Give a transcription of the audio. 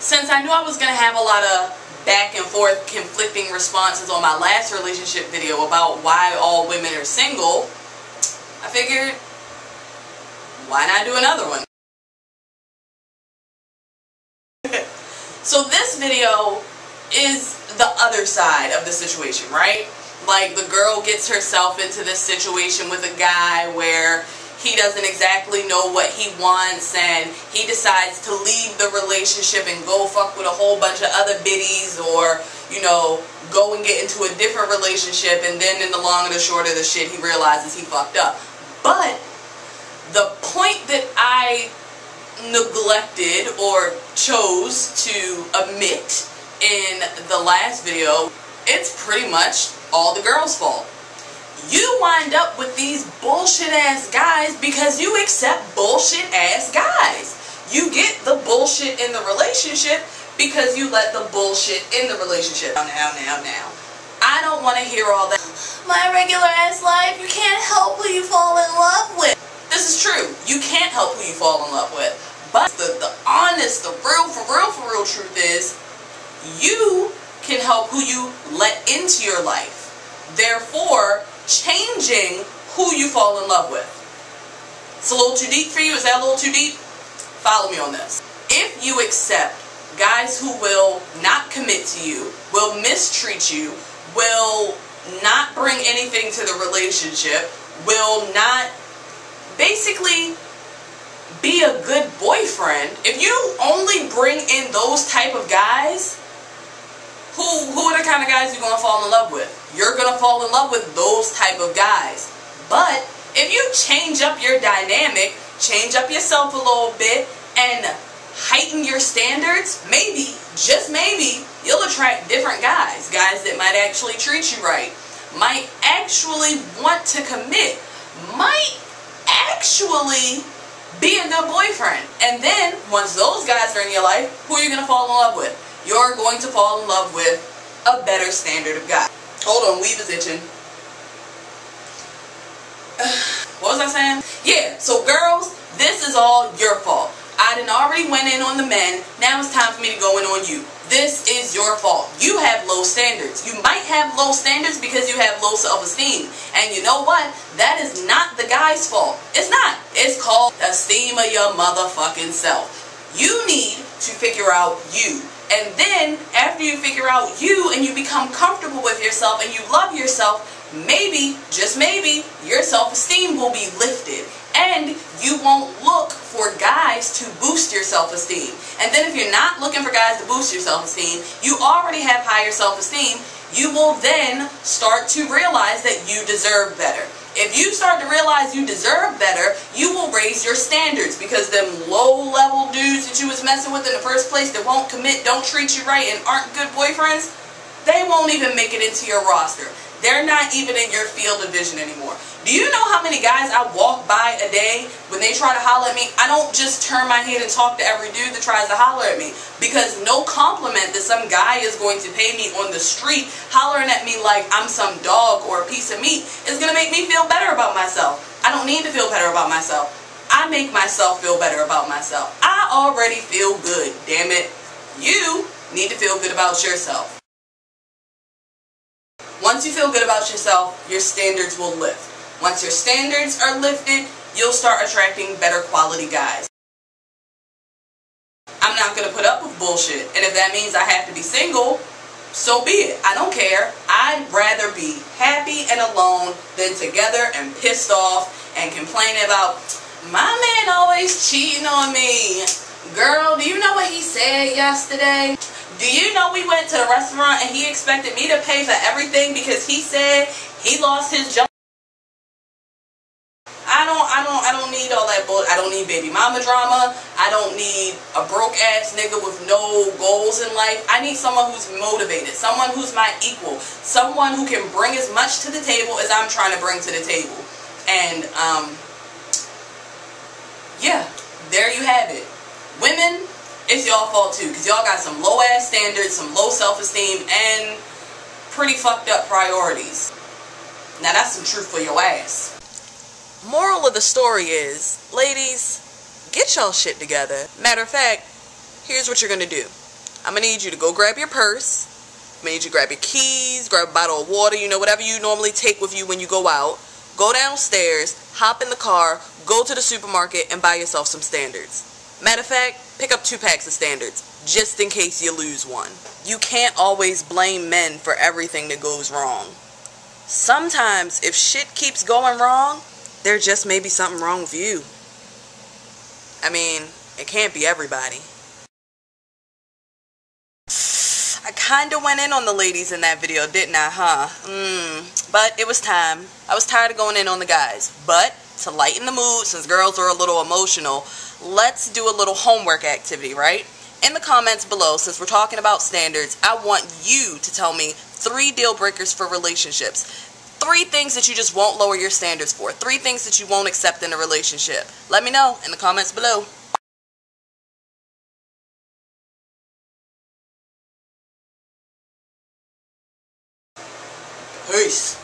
Since I knew I was going to have a lot of back and forth conflicting responses on my last relationship video about why all women are single, I figured, why not do another one? So this video is the other side of the situation, right? Like, the girl gets herself into this situation with a guy where he doesn't exactly know what he wants, and he decides to leave the relationship and go fuck with a whole bunch of other biddies, or, you know, go and get into a different relationship, and then in the long and the short of the shit, he realizes he fucked up. But the point that I neglected or chose to omit in the last video, it's pretty much all the girls' fault. You wind up with these bullshit ass guys because you accept bullshit ass guys. You get the bullshit in the relationship because you let the bullshit in the relationship. Now. I don't want to hear all that. My regular ass life, you can't help who you fall in love with. This is true. You can't help who you fall in love with. But the honest, the real, for real truth is, you can help who you let into your life. Therefore, changing who you fall in love with. It's a little too deep for you? Is that a little too deep? Follow me on this. If you accept guys who will not commit to you, will mistreat you, will not bring anything to the relationship, will not basically be a good boyfriend, if you only bring in those type of guys, who are the kind of guys you're going to fall in love with? You're going to fall in love with those type of guys. But if you change up your dynamic, change up yourself a little bit, and heighten your standards, maybe, just maybe, you'll attract different guys. Guys that might actually treat you right, might actually want to commit, might actually be a good boyfriend. And then, once those guys are in your life, who are you going to fall in love with? You're going to fall in love with a better standard of guy. Hold on, weave is itching. What was I saying? Yeah, so girls, this is all your fault. I done already went in on the men. Now it's time for me to go in on you. This is your fault. You have low standards. You might have low standards because you have low self-esteem. And you know what? That is not the guy's fault. It's not. It's called esteem of your motherfucking self. You need to figure out you. And then, after you figure out you and you become comfortable with yourself and you love yourself, maybe, just maybe, your self-esteem will be lifted. And you won't look for guys to boost your self-esteem. And then if you're not looking for guys to boost your self-esteem, you already have higher self-esteem, you will then start to realize that you deserve better. If you start to realize you deserve better, you will raise your standards, because them low-level dudes that you was messing with in the first place that won't commit, don't treat you right, and aren't good boyfriends, they won't even make it into your roster. They're not even in your field of vision anymore. Do you know how many guys I walk by a day when they try to holler at me? I don't just turn my head and talk to every dude that tries to holler at me, because no compliment that some guy is going to pay me on the street hollering at me like I'm some dog or a piece of meat is going to make me feel better about myself. I don't need to feel better about myself. I make myself feel better about myself. I already feel good, damn it. You need to feel good about yourself. Once you feel good about yourself, your standards will lift. Once your standards are lifted, you'll start attracting better quality guys. I'm not going to put up with bullshit, and if that means I have to be single, so be it. I don't care. I'd rather be happy and alone than together and pissed off and complaining about, my man always cheating on me. Girl, do you know what he said yesterday? Do you know we went to the restaurant and he expected me to pay for everything because he said he lost his job? I don't need all that bull. I don't need baby mama drama. I don't need a broke ass nigga with no goals in life. I need someone who's motivated, someone who's my equal, someone who can bring as much to the table as I'm trying to bring to the table. And yeah, there you have it. Women, it's y'all fault too, because y'all got some low ass standards, some low self-esteem, and pretty fucked up priorities. Now that's some truth for your ass. Moral of the story is, ladies, get y'all shit together. Matter of fact, here's what you're gonna do. I'm going to need you to go grab your purse. I'm going to need you to grab your keys, grab a bottle of water, you know, whatever you normally take with you when you go out. Go downstairs, hop in the car, go to the supermarket, and buy yourself some Standards. Matter of fact, pick up 2 packs of Standards, just in case you lose one. You can't always blame men for everything that goes wrong. Sometimes, if shit keeps going wrong, there just may be something wrong with you. I mean, it can't be everybody. I kinda went in on the ladies in that video, didn't I, huh? But it was time. I was tired of going in on the guys. But, to lighten the mood, since girls are a little emotional, let's do a little homework activity, right? In the comments below, since we're talking about standards, I want you to tell me 3 deal breakers for relationships. 3 things that you just won't lower your standards for. 3 things that you won't accept in a relationship. Let me know in the comments below. Peace.